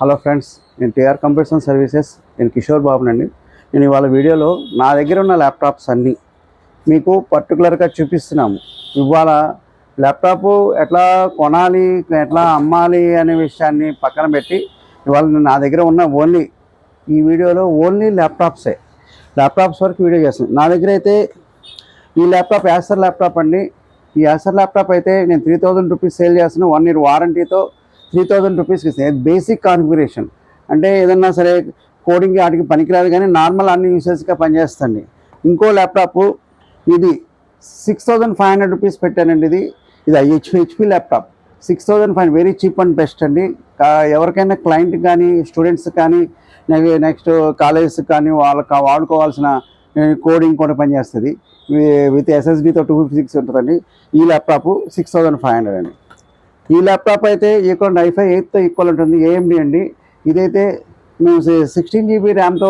Hello friends, నేను TR computers services, నేను కిషోర్ బాబునండి. నేను ఇవాళ వీడియోలో నా దగ్గర ఉన్న ల్యాప్టాప్స్ అన్నీ మీకు పర్టికులర్గా చూపిస్తున్నాము. ఇవాళ ల్యాప్టాప్ ఎట్లా కొనాలి, ఎట్లా అమ్మాలి అనే విషయాన్ని పక్కన పెట్టి ఇవాళ నా దగ్గర ఉన్న ఈ వీడియోలో ఓన్లీ ల్యాప్టాప్స్ వరకు వీడియో చేస్తాను. నా దగ్గర అయితే ఈ ల్యాప్టాప్ యాసర్ ల్యాప్టాప్ అండి. ఈ యాసర్ ల్యాప్టాప్ అయితే నేను 3000 రూపీస్ సేల్ చేస్తున్నాను. 1 year వారంటీతో 3000 రూపీస్కి ఇస్తాను. బేసిక్ కాన్ఫిగరేషన్ అంటే ఏదన్నా సరే కోడింగ్కి వాటికి పనికిరాదు, కానీ నార్మల్ అన్ని యూసేజ్గా పనిచేస్తుంది. ఇంకో ల్యాప్టాప్ ఇది 6500 రూపీస్ పెట్టానండి. ఇది HP laptop 6500, very cheap and best అండి. ఎవరికైనా క్లయింట్ కానీ స్టూడెంట్స్ కానీ నెక్స్ట్ కాలేజెస్కి కానీ వాళ్ళకి వాడుకోవాల్సిన కోడింగ్ కూడా పనిచేస్తుంది. విత్ ఎస్ఎస్డితో 256 ఉంటుందండి. ఈ ల్యాప్టాప్ 6500 అండి. ఈ ల్యాప్టాప్ అయితే ఈక్వల్ i5 8తో ఈక్వల్ ఉంటుంది. ఏఎండి అండి. ఇదైతే మేము 16 GB ర్యామ్తో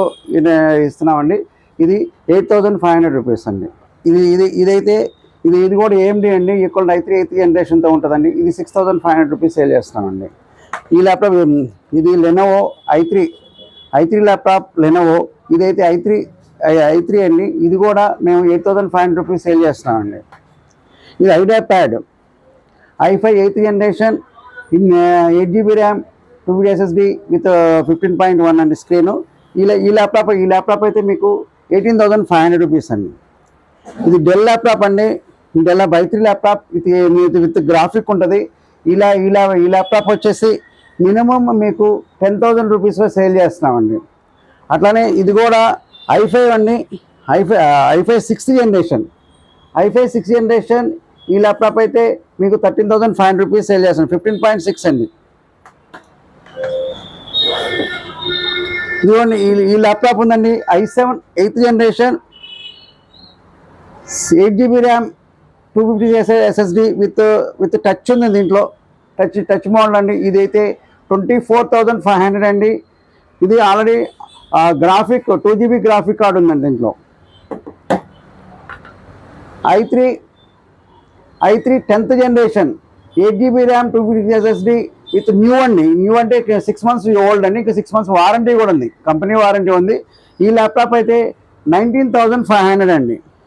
ఇస్తున్నామండి. ఇది 8500 రూపీస్ అండి. ఇది కూడా ఏఎండి అండి. ఈక్వల్ i3 8th జనరేషన్తో ఉంటుందండి. ఇది 6500 రూపీస్ సేల్ చేస్తామండి. ఈ ల్యాప్టాప్ ఇది లెనోవో i3 ల్యాప్టాప్ లెనోవో. ఇదైతే i3 అండి. ఇది కూడా మేము 8500 రూపీస్ సేల్ చేస్తామండి. ఇది idea pad i5 8th generation, 8 GB RAM, 2 GB SSD with 15.1 అండి స్క్రీను. ఈ ల్యాప్టాప్ అయితే మీకు 18500 రూపీస్ అండి. ఇది డెల్ ల్యాప్టాప్ అండి. Dell i3 laptop with graphic ఉంటుంది. ఈ ల్యాప్టాప్ వచ్చేసి మినిమం మీకు 10,000 రూపీస్లో సేల్ చేస్తున్నామండి. అట్లానే ఇది కూడా i5 అండి. i5 6th generation. ఈ ల్యాప్టాప్ అయితే మీకు 13,500 రూపీస్ సేల్ చేస్తాను. 15.6 అండి. ఇదిగోండి ఈ ల్యాప్టాప్ ఉందండి. i7 8th generation, 8 GB RAM, 256 SSD with touch ఉంది. దీంట్లో టచ్ మోడల్ అండి. ఇదైతే 24,500 అండి. ఇది already graphic 2 GB graphic card ఉందండి దీంట్లో. i3 10th generation, 8 GB RAM, 256 SSD with new అంటే 6 months ఓల్డ్ అండి. ఇంకా 6 months వారంటీ కూడా ఉంది, కంపెనీ వారంటీ ఉంది. ఈ ల్యాప్టాప్ అయితే 19,500 అండి.